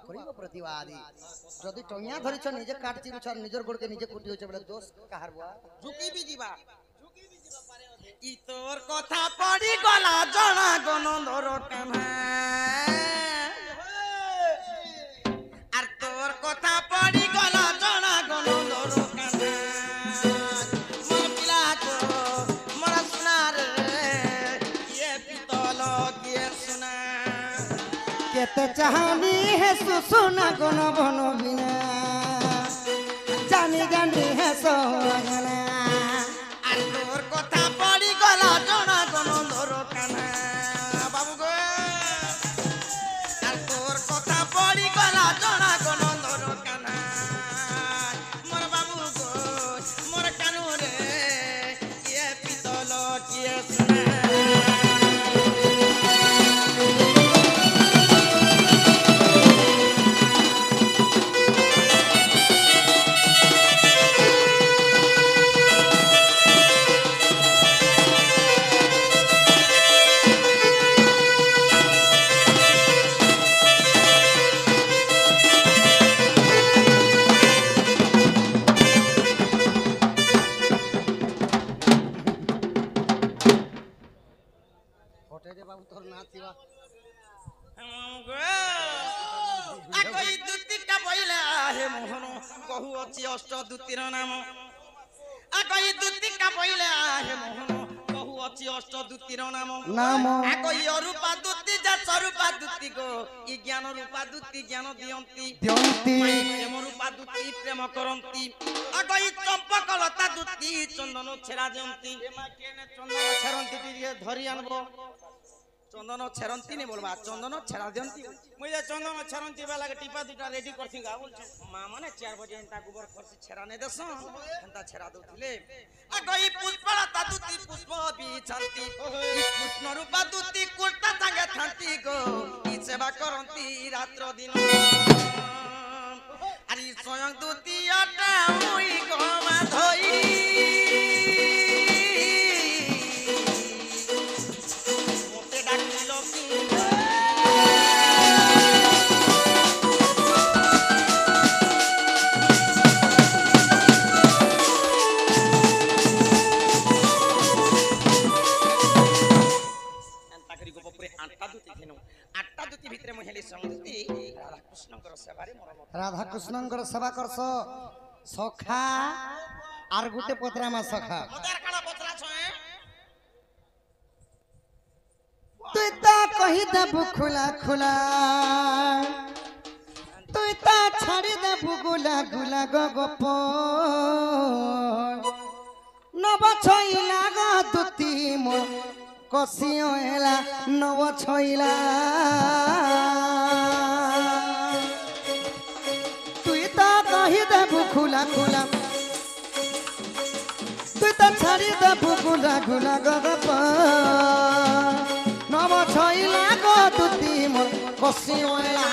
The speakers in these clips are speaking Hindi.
करिबो प्रतिवादी जदि टंगिया धरिछ निजे काट चिरुछ निजर गोड़ के निजे कुटी होछ बले दोष काहार बुआ झुकी भी जीवा पारे ओधे ई तोर कथा पड़ी गला जना गनंदर कान्हा আর তোর কথা পড়ি গলা জনা গনন্দর কান্না মোর পিলা কো মোর সোনার ये পিতল কে সোনা केते चाहनी है सुसुना गन बन बिना जानी गानी है सोना আর তোর কথা পড়ি গলা জনা গনন্দর কান্না বাবু গো আর তোর কথা পড়ি গলা জনা গনন্দর কান্না মোর বাবু গো মোর কানু রে ये পিতল কে সোনা होटे जे बाबू तोर ना थिवा আকই দুতিকা বইলে আহে মোহন কহু অছি অষ্ট দুতির নাম আকই দুতিকা বইলে আহে মোহন কহু অছি অষ্ট দুতির নাম नाम আকই অরূপা দুতি যা স্বরূপা দুতি গো ই জ্ঞান রূপা দুতি জ্ঞান দিয়ন্তি द्यंती প্রেম রূপা দুতি প্রেম করন্তি আকই চম্পকলতা দুতি চন্দন ছেড়া জয়ন্তি চন্দন ছেড়ন্তি দিয়ে ধরি আনবো চন্দন ছেড়ন্তি নি বলবা চন্দন ছেড়া দিয়ন্তি মুই যে চন্দন ছেড়ন্তি বেলা টিপা দুটা রেডি করছি গা বলছি মা মানে 4 বজে এন্তা গোবর খরছি ছেড়া নে দেছ এন্তা ছেড়া দউতিলে আগই পুষ্পলতা দুতি পুষ্প বিছান্তি ই কৃষ্ণ রূপা দুতি কুর্তা সাঙ্গে থান্তি গো ই সেবা করন্তি রাত্র দিন আরি স্বয়ং দুতি আটা মুই গমা ধই राधा कृष्णंकर सेवा करस सखा आर गुटे पत्रा मा सखा तू ता कहि देबु खुला खुला तू ता छाड़ी देबु गुला गुला गप नव छइला ग दुती मो कसियो एला नव छइला कहि देबु खुला खुला तू तो छाड़ी देबु गुला गुला गप नव छइला गो दुती मोर कसियोला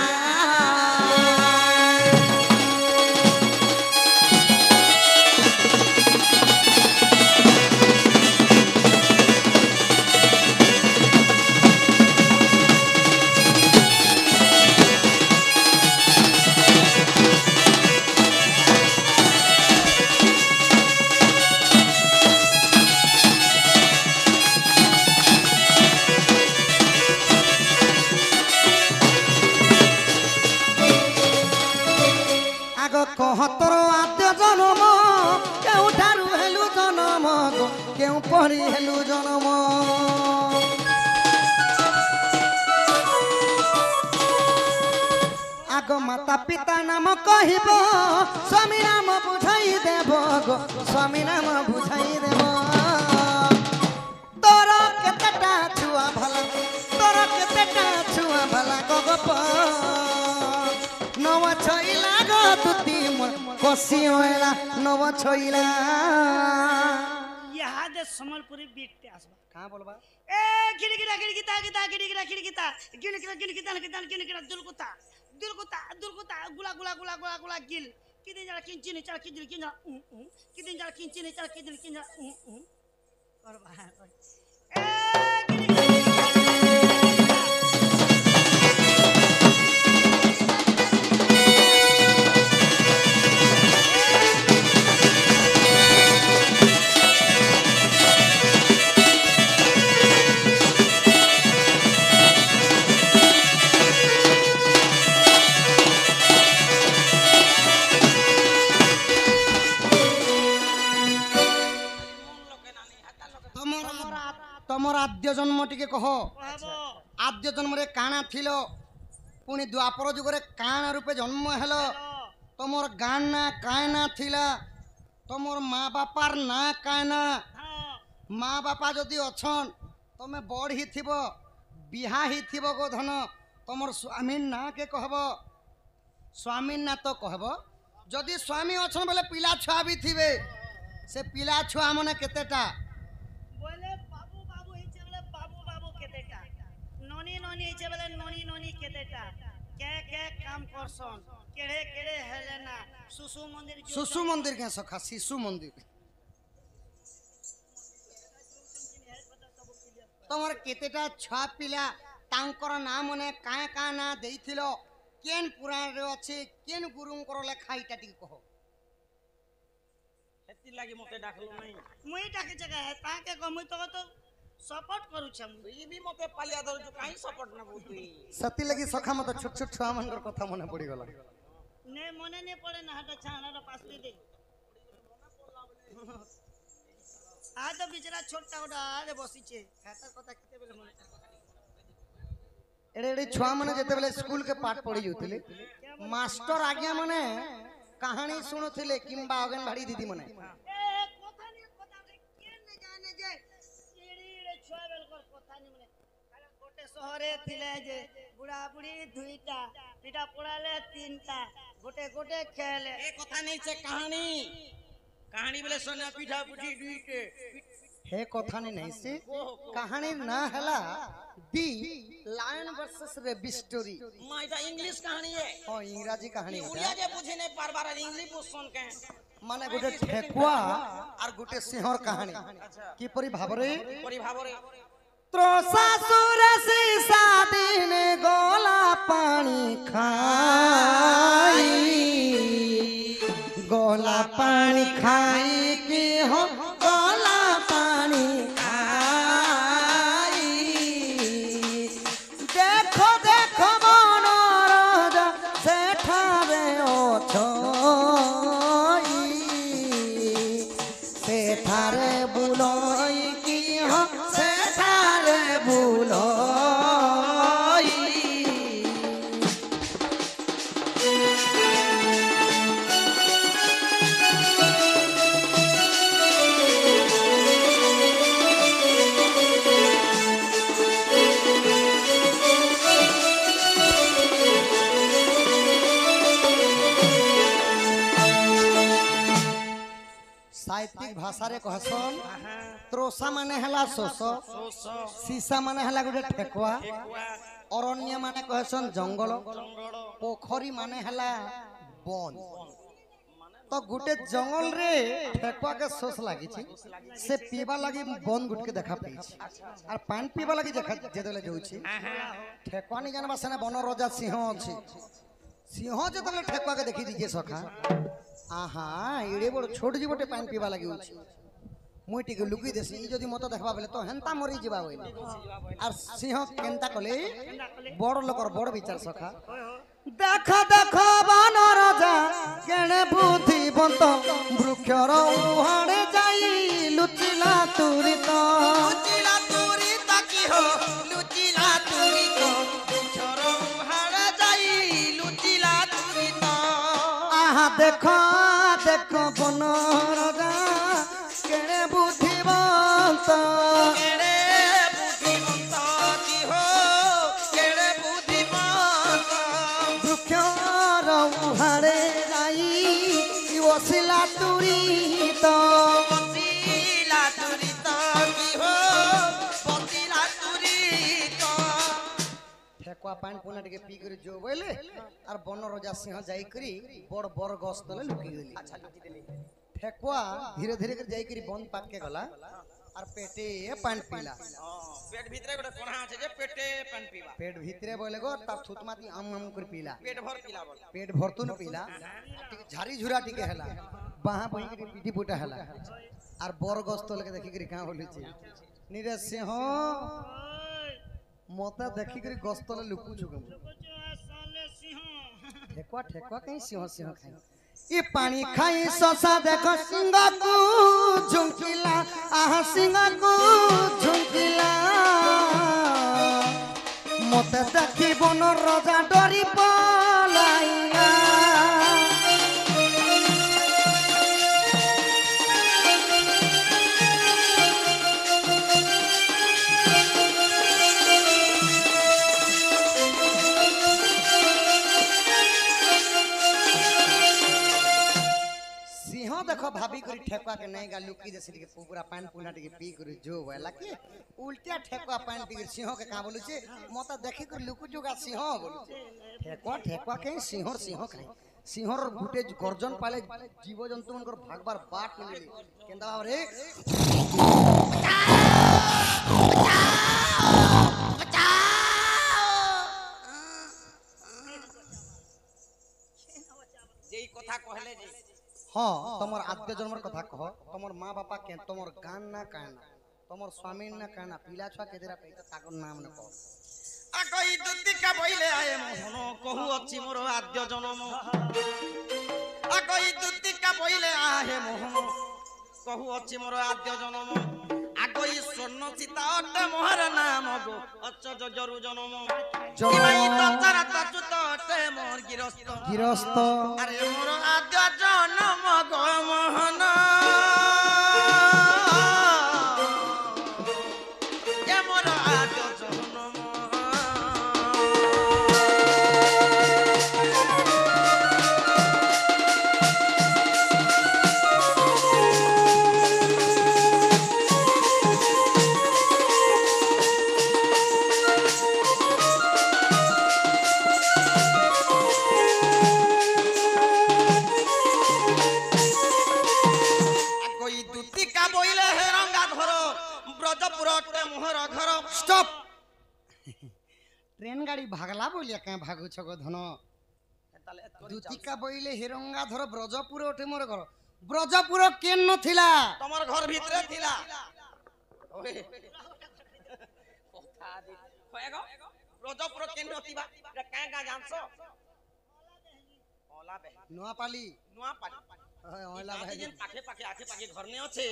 कहतर आद्य जन्म केउ ठारू हेलु जन्म केउ परी हेलु जन्म आग माता पिता नाम कहिब स्वामी नाम बुझाई देब गो स्वामी नाम बुझाई देब तोर केतेटा छुआ भला तोर केतेटा छुआ भला गप नव छइला गो तुती कसियोला नव छइला यहाँ दे समलपुरी बीटते आसबा कहां बोलबा ए गिड़गिड़ा गिड़गिता गिता गिड़गिड़ा गिड़गिता गिड़गिड़ा गिड़गिता गिड़गिड़ा दुलकुता दुलकुता दुलकुता गुला गुला गुला गुला गुला गिल किदिन जरा किंचिनी चल किदिन किंजा किदिन जरा किंचिनी चल किदिन किंजा करबा ए गिड़गिड़ा आद्य जन्म टिके कह कहबो आद्य जन्म रे काना थिलो पुणी द्वापर जुग रे काना रूपे जन्म हेलो तमर गान ना कायना थिला तमर माँ बापार ना कायना हाँ माँ बापा जदि अछन तमे बड़ ही थिबो बिहा ही थिबो गो धन तमर स्वामी ना के कहबो स्वामी ना तो कहबो जदि स्वामी अछन बोले पिला छुआ भी थिबे से पिला छुआ मने केतेटा बोले बाबू बाबू हिचे बोले बाबू बाबू केतेटा ननी ननी हिचे बोले ननी ननी केतेटा के काम करसन केड़े केड़े हेले ना सुसु मंदिर के सखा शिशु मंदिर तमर केतेटा छुआ पिला तांकर नाम मने काए का ना देइथिलो केन पुराण रे अछि केन गुरुंकर लेखा इटा टी कहो हेती लागी मते डाकलो नहीं मुई टाके जगह है ताके को मुई तो सपोर्ट करू छ मुई ई भी मते पालिया दर जो काई सपोर्ट ना बुतुई सती लगी सखा मत छोट छोट छुआ मनकर कथा मने पड़ी गला ने मने ने पड़े ना हटा छाना पास दे दे आ तो बिचरा छोटा ओडा आरे बसी छे खाता कथा किते बेले मने एड़े एड़े छुआ मने जेते बेले स्कूल के पाठ पढ़ी जुतिले मास्टर आज्ञा मने कहानी सुनुथिले किंबा आंगनबाड़ी दीदी मने ए कथा रे केन ने जाने जे एड़ी छुआ बेल कर कथा नि मने काले गोटे शहरे थिले जे बुढ़ा बुढ़ी दुईटा पिटा पड़ाले तीनटा गोटे गोटे खेले ए कथा नहीं से कहानी कहानी बोले सोना पीठा पुठी दुईटे हे कथा नहीं से कहानी ना हला दी लायन वर्सेस रेबी स्टोरी मां इटा इंग्लिश कहानी है ओ इंग्रजी कहानी उड़िया जे बुझे ने बार बार इंग्लिश सुन के माने गुटे ठेकुआ और गुटे सिंहर कहानी की परि भाबरे त्रोसा सुरसी सादिन गोला पानी खाई गोला पानी खाई की हो गोला पानी खाई देखो देखो मनोरज सेठारे ओछई सेठारे बुलई की हो सेठारे बुलई साहित्यिक भाषा रे कहसन त्रोसा माने हला सोस सीसा माने हला गुटे ठेकुआ अरण्य माने कहसन जंगल पोखरी माने हला बन तो गुटे जंगल रे ठेकुआ के सोस लागी छी से पीबा लागी बन गुट के देखा पई छी और पान पीबा लागी देखा जेदले जाउ छी ठेकुआ नि जानबा सने बन राजा सिंह अछि सिंह जेदले ठेकुआ के देखि दीजे सखा आहा एड़े बड़ छोट जीवटे पानी पीवा लगी उछि मुई टिके लुकी देसी ई जदी मत देखबा बेले तो हेंता मरी जीवा होइल और सिंह केंता कले बड़ लोकर बड़ विचार सखा देखा देखा बन राजा केने बुद्धिवंत वृक्षर उहाड़े जाई लुचिला तुरित की हो लुचिला तुरित वृक्षर उहाड़े जाई लुचिला तुरित आहा देखो देखो बन राजा केने बुद्धिवंत केड़े बुद्धिमंत की हो केड़े बुद्धिमंत वृक्षर उहाड़े जाई वसिला तुरित पतिला तुरित की हो पतिला तुरित ठेकुआ पानी पुना टिके पी कर जो बोले और बन राजा सिंह जाई करी बड़ बर गस तले लुकी गेली अच्छा लुकी देली ठेकुआ धीरे धीरे कर जाई करी बन पाक के गला और पेटे पानी पीला पेट भीतरे गोटे कोना আছে যে পেটে পান পিবা पेट भीतरे बोले गो ता थुतमाती आम आम कर पीला पेट भर पिला बोल पेट भरतुन पीला टिके झारी झुरा टिके हला बाहा बही के पीठी पुटा हला और बर गस तले के देखि करी का बोली छी निरे सिंह मोता देखि करी गस तले लुकु छुगम साले सिंह ठेकुआ ठेकुआ कहीं सिंह सिंह खाई ये पानी खाई ससा देखो सिंह को झुमकिला आहा सिंह को झुमकिला मते देखी बन रजा डरी पलाइया देखो भाभी करी ठेकुआ के नहीं गा लुकी जैसे के पूरा पान पुना के पी करी जो वाला के उल्टा ठेकुआ पान पी कर सिंह के का बोलु छे मत देखि कर लुकु जोगा सिंह बोलु छे ठेकुआ ठेकुआ के सिंहर सिंह के सिंहर गुटे गर्जन पाले जीव जंतु मनकर भागबार बाट मिली केंदा रे जेई कथा कहले जे हाँ तुमर आद्य जन्मर कथा कह तुमर माँ बापा के तुमर गान ना कहना तुमर स्वामी ना कहना पीला छुआ के देरा पे ताकर नाम न कह आगई दुतिका बइले आए मोहन कहू अछि मोर आद्य जन्म आगई दुतिका बइले आए मोहन कहू अछि मोर आद्य जन्म आगई स्वर्ण सीता अटे मोहर नाम गो अच्च जरू जन्म इमाई तचरा तचुत अटे मोर गिरस्त अरे मोर आद्य जन्म गो मोहन ए मोर आद्य जन्म स्टॉप ट्रेन गाड़ी भागला बोलिया कहीं भागु छगो धन दुतिका बोइले हिरंगा धर ब्रजपुर उठे मोर घर ब्रजपुर केन न थिला तमर घर भीतरे थिला ओए कोथा दे होएगो ब्रजपुर केन नथिबा रे का का जानसो ओला बे नुआपाली ओला भाई जेन पाखे पाखे आखे पाखे घर ने আছে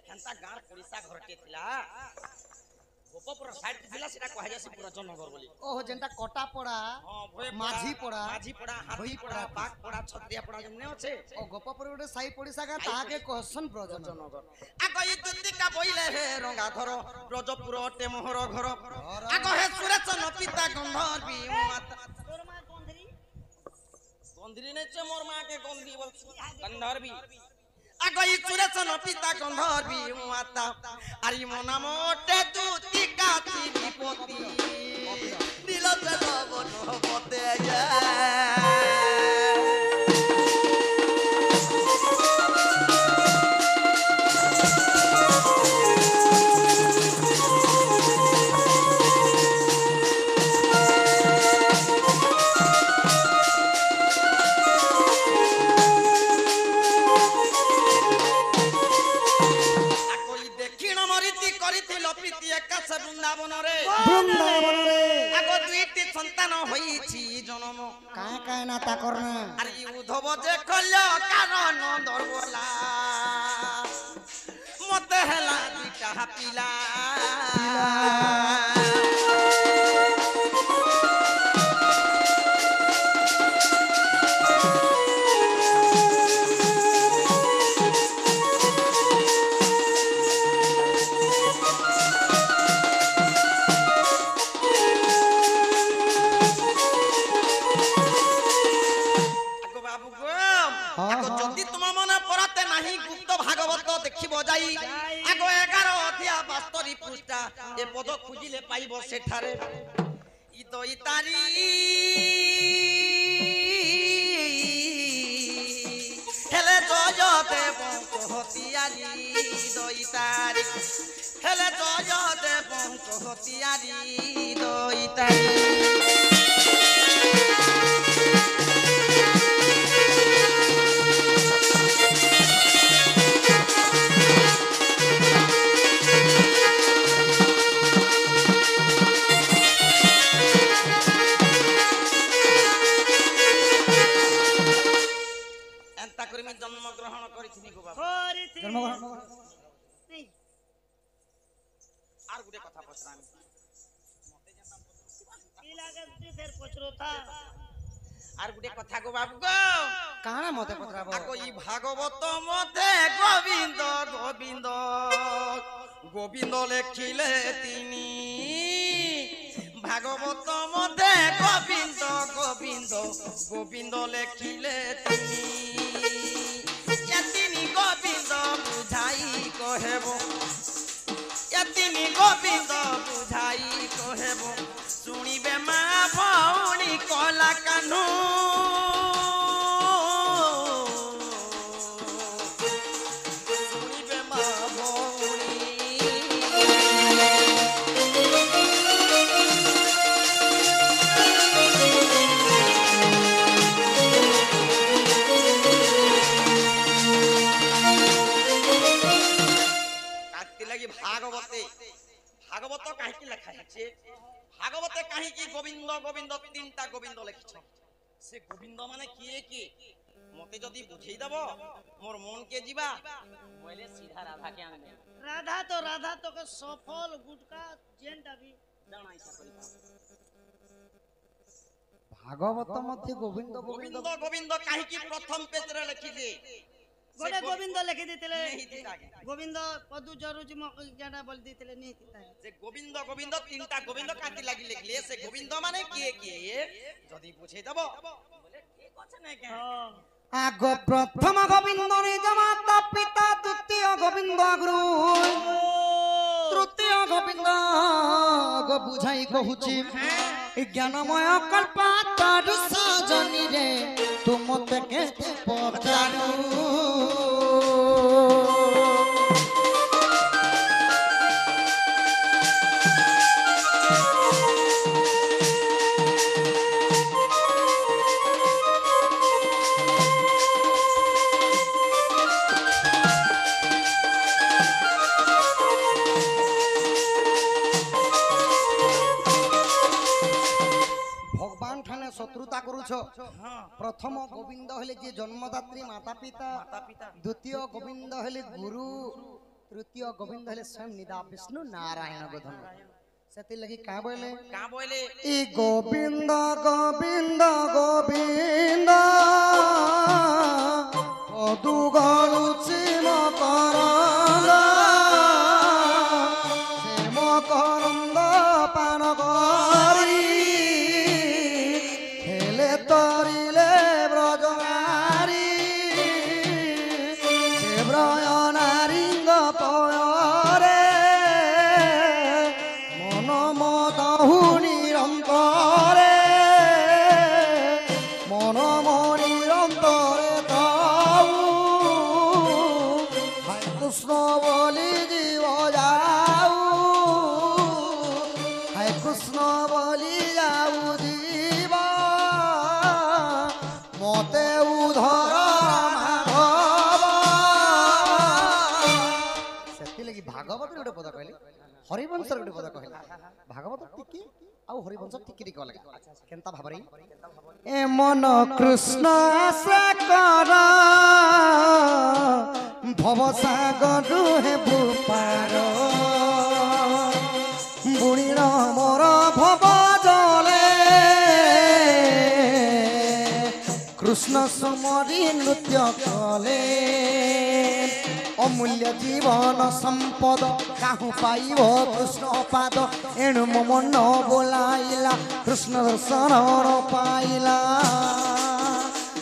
हेंता गार पुलिसा घरटे थिला गोपपुर साइड थिला सेटा कहा जासी पूरा जननगर बोली ओहो जेंटा कोटा पड़ा माझी पड़ा हाथी पड़ा बाग पड़ा छत्रिया पड़ा जेने আছে ओ गोपपुर गोटे साई पड़िसा का ताके कहसन ब्रजनगर आगो ई दुतिका बइले हे रंगा धर ब्रजपुर अटे मोहर घर आगो हे सुरेशन पिता गंधर भी माता तोर मां गंधरी गंधरी ने चे मोर मां के गंधरी बोल गंधर भी आगो ई सुरेशन पिता गंधर भी माता आरी मोना मोटे दुतिका तिरिपति नीलते लबन होते या वृंदावन रे आगो दुईटी संतान होईछि जन्म का का ना ता करना अरे उद्धव जे कल्य कारण दरबला मते हला दुईटा पिला आगो 11 अध्याय 72 पृष्ठा ए पद खुजिले पाइबो सेठारे इ दई तारी हेले जय देव कहतियारी दई तारी हेले जय देव कहतियारी दई तारी କରିଥିଲି গো বাবু କରିଥିଲି জন্মগ্রহণ ନାଇଁ আর গুটে কথা পছরামি ପିଲାକେ ତୁଇ ଫେର ପଚରୁଥା আর গুটে কথা গো বাবু গো কানা মতে পচরাবো আকো ই ভাগবত মতে গোবিন্দ গোবিন্দ গোবিন্দ লেখিলে তিনি ভাগবত মতে গোবিন্দ গোবিন্দ গোবিন্দ লেখিলে তিনি তিনি গোবিন্দ বুঝাই কহেব তিনি গোবিন্দ বুঝাই কহেব শুনিবে মা ভৌণী কলা কানু শুনিবে মা ভৌণী কাটতে লাগি ভাগবতে ভাগবত কাহিকি লেখা আছে ভাগবতে কাহিকি গোবিন্দ গোবিন্দ তিনটা গোবিন্দ লেখিছ সে গোবিন্দ মানে কি মতে যদি বুঝেই দেব মোর মন কে ଯିବା বলে সিধা রাধা কে আনবে রাধা তোকে সফল গুটকা জেনটা বি জানা ইচ্ছা করি ভাগবত মধ্যে গোবিন্দ গোবিন্দ গোবিন্দ গোবিন্দ কাহিকি প্রথম পেজরে লেখি দে গোটে গোবিন্দ লেখি দিতেলে নেহি লাগে গোবিন্দ পদু জরুজি মক যেটা বল দিতেলে নেই তাই যে গোবিন্দ গোবিন্দ তিনটা গোবিন্দ কাটি লাগি লিখলে সে গোবিন্দ মানে কি যদি বুঝেই দেব বলে ঠিক আছে না কেন আগ প্রথম গোবিন্দ নিজ মাতা পিতা দ্বিতীয় গোবিন্দ গুরু তৃতীয় গোবিন্দ গো বুঝাই কহুছি জ্ঞানময় কল্পাতার সজনী রে তুমতে কে পচারু ভগবান ঠানে শত্রুতা করুছ প্রথম গোবিন্দ হলে যে জন্মদাত্রী মাতা পিতা দ্বিতীয় গোবিন্দ হলে গুরু তৃতীয় গোবিন্দ হলে স্বয়ং নিদা বিষ্ণু নারায়ণ গোধন সেতিলাগি কা বলে ই গোবিন্দ গোবিন্দ গোবিন্দ পদু গলুচি মকরন্দ সে মকরন্দ পান করি হেলে তরিলে ব্রজনারী সে ব্রজনারীঙ্গ পয়রে মন মদহু নিরন্তরে মন নিরন্তরে তাউ হায় কৃষ্ণ বলি জীব যাও হায় কৃষ্ণ বলি যাও জীব মতে উধর মাধব সেতিলাগি ভাগবত গোটে পদ কহিলি হরিবংশর গোটে পদ কহিলি ভাগবত টিকি ଆଉ ହରିବଂଶ ଟିକି ଟିକି ଅଲଗା କେନ୍ତା ଭାବରେ ଏ ମନ କୃଷ୍ଣ ଆଶା କର ଭବସାଗରୁ ହେବୁ ପାର ବୁଣିର ମୋର ଭବ ଜଳେ কৃষ্ণ সুমরি নৃত্য কলে অমূল্য জীবন সম্পদ কাহু পাইব কৃষ্ণ পাদ এণু মন বোলাইলা কৃষ্ণ দর্শন পাইলা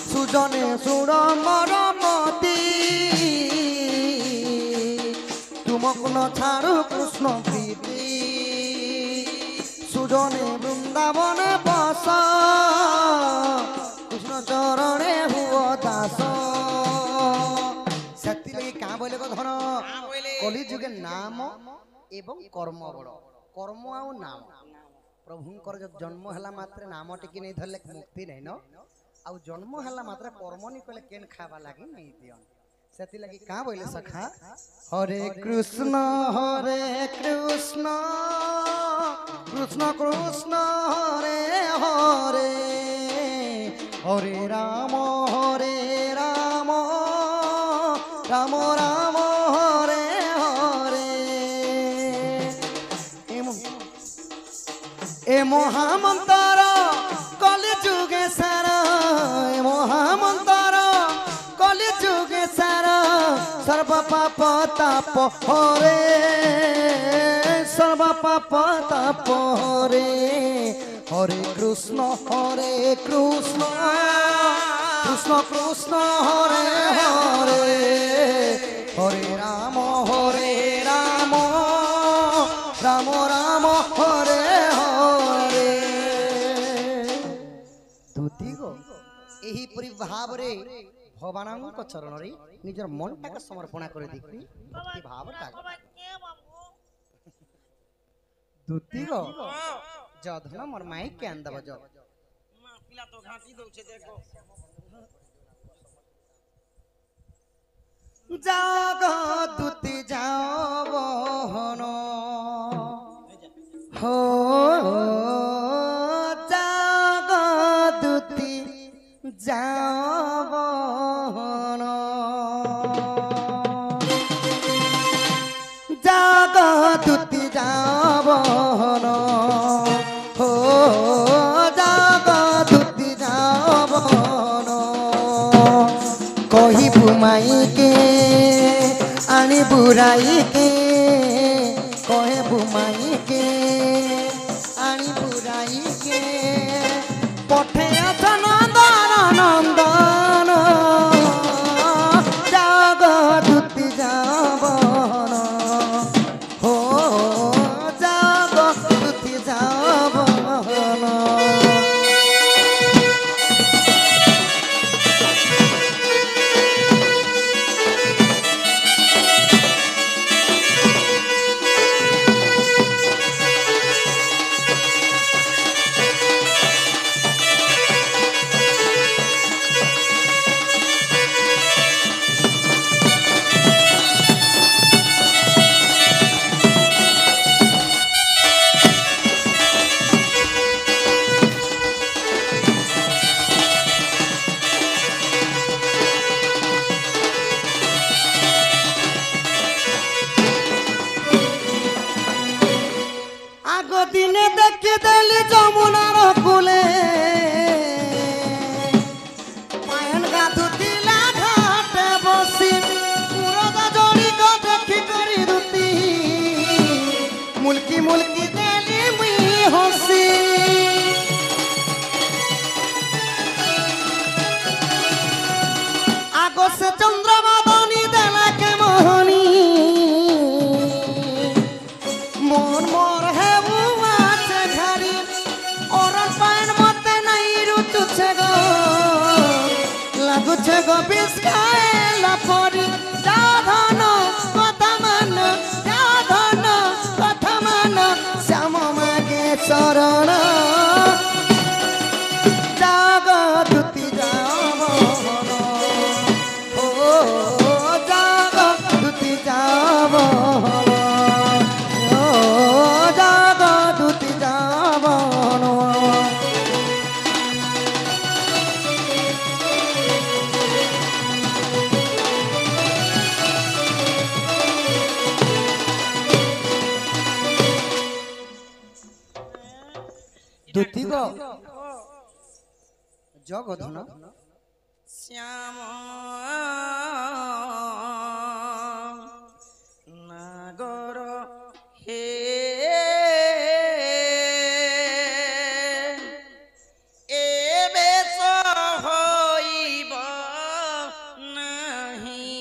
সুজনে সুর মরমতি তুমকু ন ছাড়ু কৃষ্ণ প্রীতি সুজনে বৃন্দাবন বস কৃষ্ণ চরণে হুয় দাস সেতিলাগি কা বলে গো ধন কলি যুগে নাম এবং কর্ম বড় কর্ম আউ নাম প্রভুঙ্কর জন্ম হেলা মাত্রে নাম টিকি নেই ধরলে মুক্তি নাই ন আউ জন্ম হেলা মাত্রে কর্ম নি কলে কেন খাবা লাগি নেই দিয়ন সেতিলাগি কা বলে সখা হরে কৃষ্ণ কৃষ্ণ কৃষ্ণ হরে হরে হরে রাম রাম রাম হরে হরে এ মহামন্তর কলি যুগে সারা এ মহামন্তর কলি যুগে সারা সর্ব পাপ তাপ হরে সর্ব পাপ তাপ হরে হরে কৃষ্ণ কৃষ্ণ কৃষ্ণ হরে হরে হরে রাম রাম রাম হরে হরে তুতি গো ଏହିପରି ଭାବରେ ଭଗବାନଙ୍କ ଚରଣରେ ନିଜର ମନଟାକୁ ସମର୍ପଣ କରି ଦେଖି ଭକ୍ତି ଭାବଟା ତୁତି ଗো ଯଧନ ମୋର ମାଇ କେନ୍ ଦବ ଯ ମା ପିଲା ତ ଘାଣ୍ଟି ଦଉଛେ ଦେଖ जाग दूती जाओ बहन हो जाग दूती जाओ बहन जाग दूती जाओ बहन हो जाग दूती जाओ बहन कही बुमाई के आनी बुराई के कहे बुमाई के आनी बुराई के पठे नंदन नंदन जाग दूती जावन हो जाग दूती जावन दिने देखी देली जमुनार कूले पायन गाधुतिला घाटे बसी मुरदा जोड़ी को देखी करी दुती मुल्की मुल्की देली मुई हसी आगो से चंद्रमा बनी देला के मोहनी मोर मोर है লাগুছে গো বিস্কাইলা পরি যাধন কথা মান যাধন কথা মান শ্যাম মাগে চরণ জাগ দুতি যাবন ও জাগ দুতি যাবন ও জাগ দুতি যাবন দুতি গো জগধন শ্যাম নাগর হে এবে হইব নাহি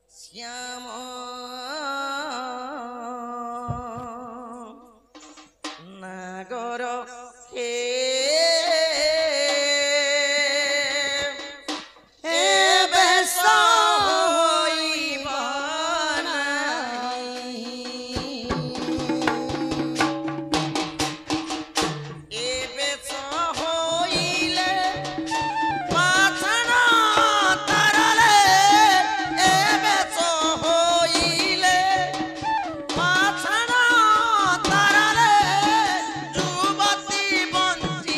শ্যাম নাগর হে এবে হইব নাহি এবে হইলে পাছন তারলে এবে হইলে পাছন তারলে যুবতী বঞ্চিত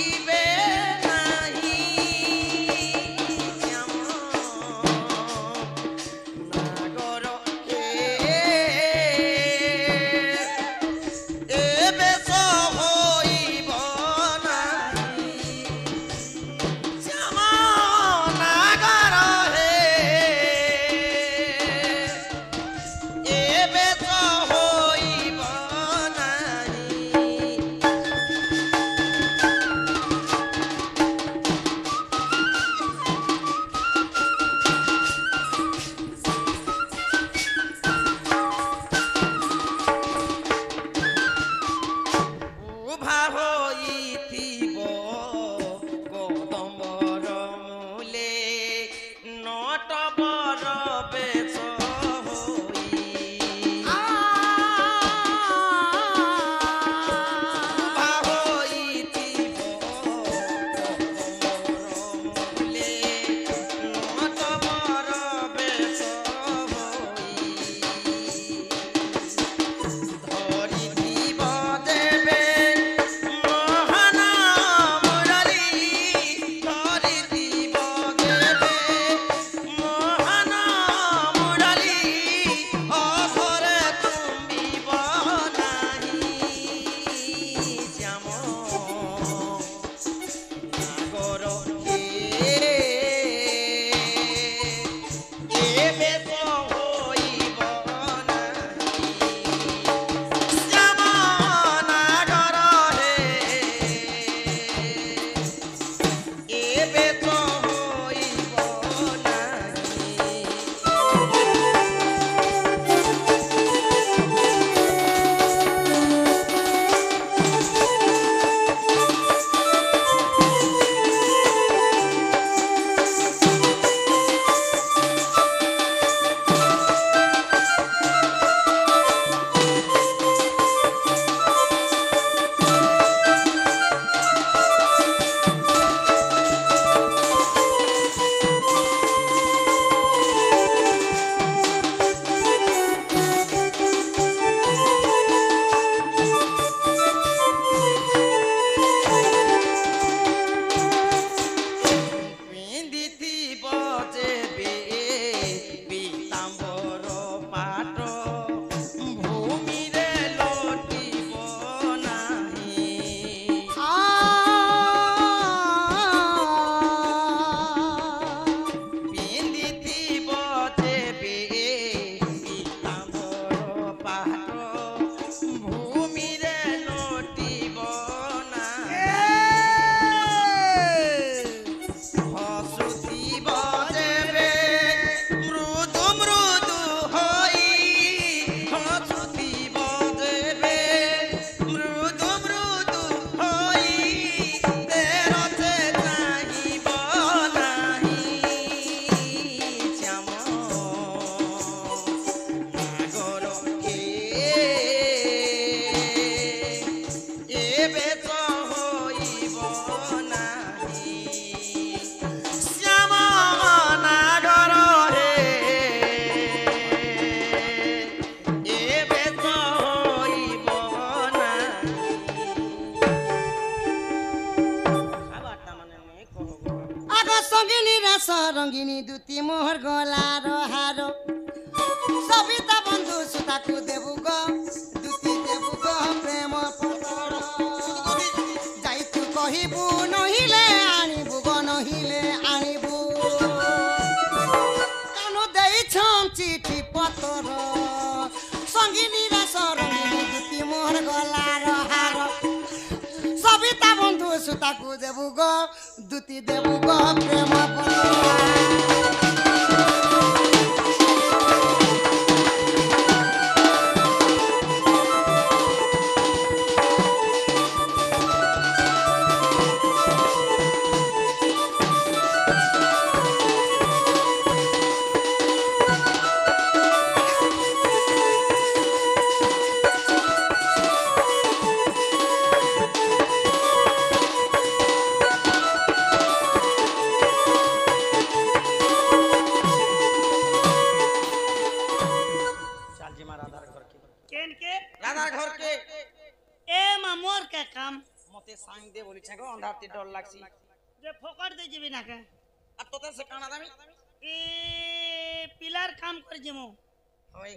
সঙ্গিনী রাস রঙ্গিনী দুতি মোহর গলার হার সবিতা বন্ধু সুতাকু দেবু গো দুতি দেবু গো প্রেম পতর যাই তু কহিবু নহিলে আনিবু গো নহিলে আনিবু কানু দেইছম চিঠি পতর সঙ্গিনী রাস রঙ্গিনী দুতি মোহর গলার হার সবিতা বন্ধু সুতাকু দেবু গো দুতি দেবু গো প্রেম चल जी मां राधार घर के केन के राधार घर के ए मा मोर के काम मते सांग दे बोली छे गो अंधार ती डर लागसी जे फोकट दे जीबी ना के आ तोते से काना दामी ए पिलार काम कर जिमु होय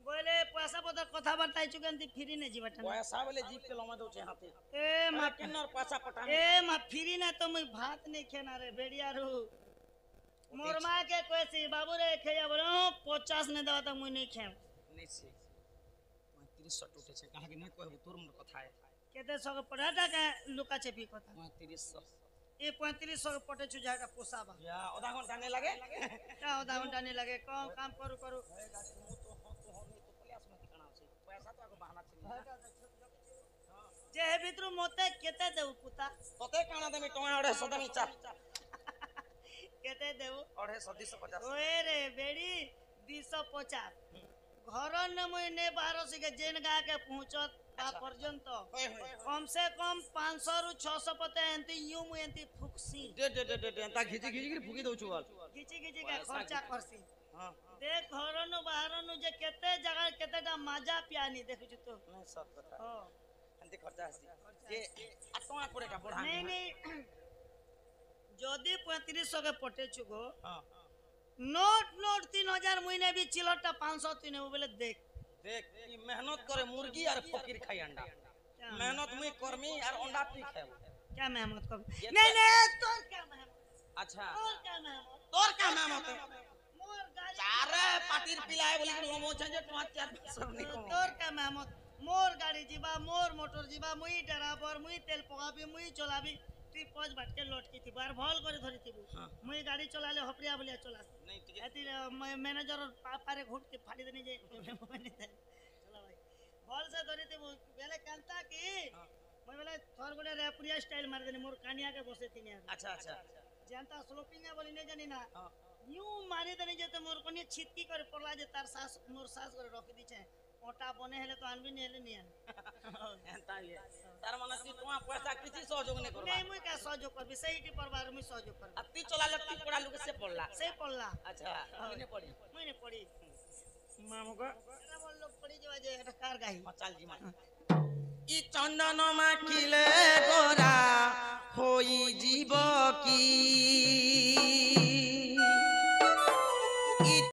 बोले पैसा पतर कथा बताई चुकंती फ्री ने जीवटन पैसा बोले जीप के लमा दो छे हाथे ए मा किन्नर पैसा पटान ए मा फ्री ना तो मैं भात नहीं खेना रे बेड़िया रू मोर मां के कोसी बाबू रे खेया बोलो 50 ने दवा तो मुई नहीं खेम नहीं से 35 शॉट उठे छे कहा कि नहीं कहबो तोर मन कथा है केते सग पढ़ाटा के लुका छेपी कथा 3500 ए 3500 के पटे छु जाटा पोसाबा या आधा घंटा नहीं लगे का आधा घंटा नहीं लगे कम काम करू करू पैसा तो आगो बहाना छे जे हे भितरु मोते केते देउ पुता तोते काना देमी टोमा 150 देमी चा केते देउ 250 ओए रे बेड़ी 250 घर न मुई ने 1200 के जेन गा के पहुंचत बा पर्यंत कम से कम 500 रु 600 पते एंती यू मु एंती फुकसी दे ता घिची घिची के फुकी दउ छु वाल घिची घिची के खर्चा करसी हां देख घर न बाहर न जे केते जगह केतेटा माजा पियानी देखु छु तो नहीं सब कथा हो एंती खर्चा हसी जे आ टोमा पड़े का बढ़ा नहीं नहीं जदी 3500 के पटे छु गो हां नोट 3000 महीने भी चिलटा 500 तीने बोले देख देख ई मेहनत करे मुर्गी और फकीर खाई अंडा मेहनत मुई करमी और अंडा पी खाऊ क्या मेहनत कर नहीं नहीं तोर क्या मेहनत अच्छा तोर क्या मेहनत तोर का मेहनत मोर गाड़ी चारे पाटीर पिलाए बोली कि लोमो छजे 5-4 सब नहीं को तोर क्या मेहनत मोर गाड़ी जीवा मोर मोटर जीवा मुई ड्राइवर मुई तेल पकाबी मुई चलाबी ती पज बाटके लौट की थी बार भल करे धरी थी मुई गाड़ी चलाले हपरिया बोलिया चला नहीं ठीक एती मैनेजर पारे घुट के फाड़ी देने जे चला भाई भल से धरी थी बेले कांता की मैं बोले थोर गोडे रेपुरिया स्टाइल मार देने मोर कानिया के बसे थी ने अच्छा अच्छा जानता स्लोपिंग है बोली नहीं जानी ना यूं मारी देने जे तो मोर कोनी छिटकी करे पड़ला जे तार सास मोर सास करे रखी दी छे ओटा बने हेले तो आनबी नहीं हेले नहीं आन एंता ये तार माने ती तोमा पैसा किछि सहयोग नहीं करबा नहीं मुई का सहयोग करबी सही की परिवार में सहयोग करबी अति चला लट्टी पड़ा लुक से पड़ला सही पड़ला अच्छा नहीं पड़ी मुई नहीं पड़ी मामू का एरा बोल लोग पड़ी जेवा जे एटा कार गाही चल जी मान ई चंदन माखिले गोरा होई जीव की